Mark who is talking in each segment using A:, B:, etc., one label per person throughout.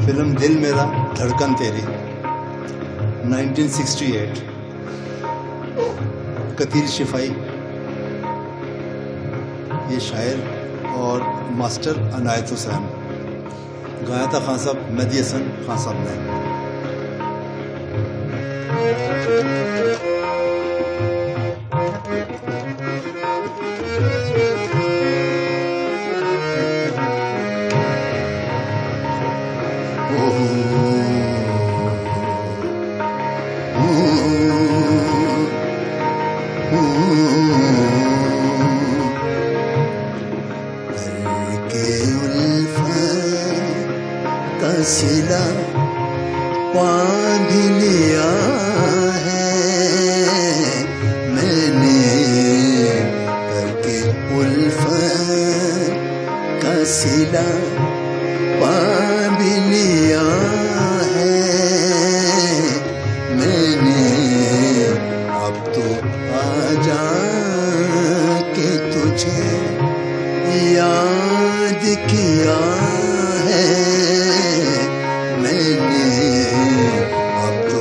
A: Film दिल मेरा धड़कन तेरी 1968। कतील शिफाई ये शायर और मास्टर अनायत हुसैन, गाया था खान साहब मेहदी हसन खान साहब ने।
B: सिला बांध लिया है मैंने करके उल्फत का सिला बांध लिया है मैंने। अब तो आजा के तुझे याद किया है मैंने। अब तो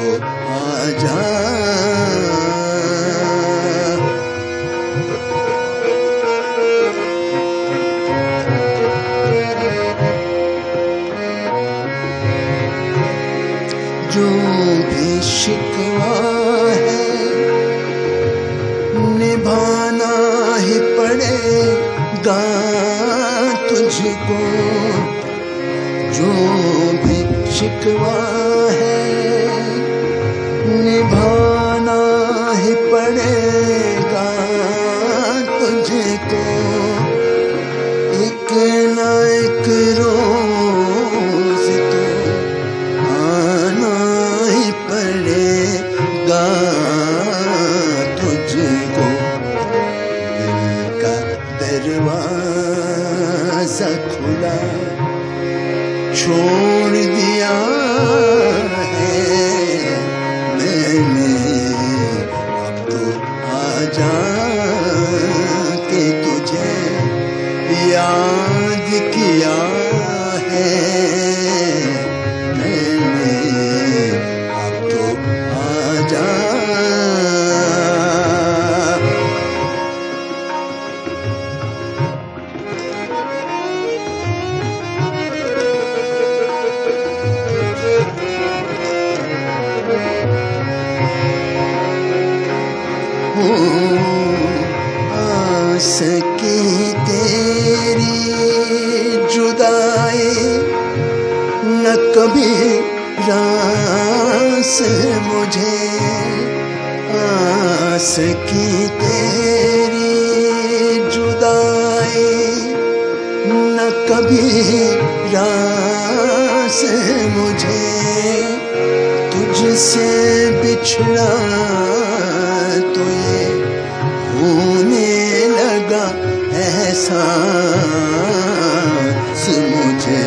B: आजा जो भी शिकवा है निभाना ही पड़ेगा तुझको। जो भी शिकवा है निभाना ही पड़ेगा तुझको। एक न एक रोज तो आना ही पड़ेगा तुझको। दिल का दरवाजा खुला छोड़ दिया है मैंने। अब तो आजा के तुझे याद किया है मैंने। अब तो आजा आस की तेरी जुदाई न कभी रास मुझे। आस की तेरी जुदाई न कभी रास मुझे। तुझसे बिछड़ा तो ये होने लगा एहसास मुझे।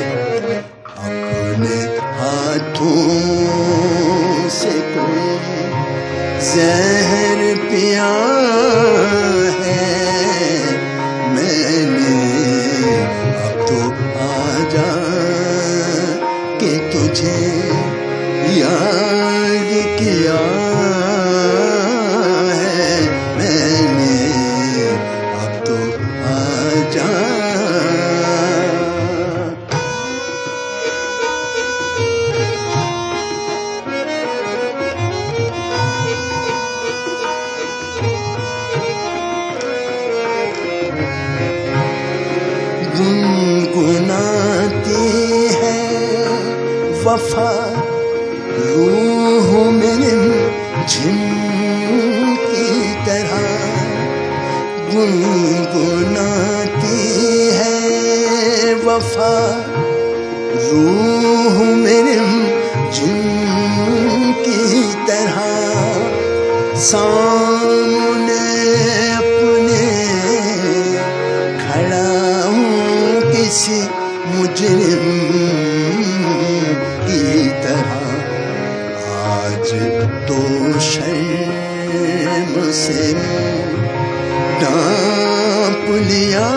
B: अपने हाथों से कोई जहर पिया है मैंने। अब तो आजा के तुझे याद किया है मैंने। अब तो आजा गुनगुनाती है वफा रूह मेरे झिम की तरह। गुनगुनाती है वफा रूह मेरे झिम की तरह। सामने अपने खड़ा हूँ किसी मुजरिम की तरह। आज तो शर्म से ढांप लिया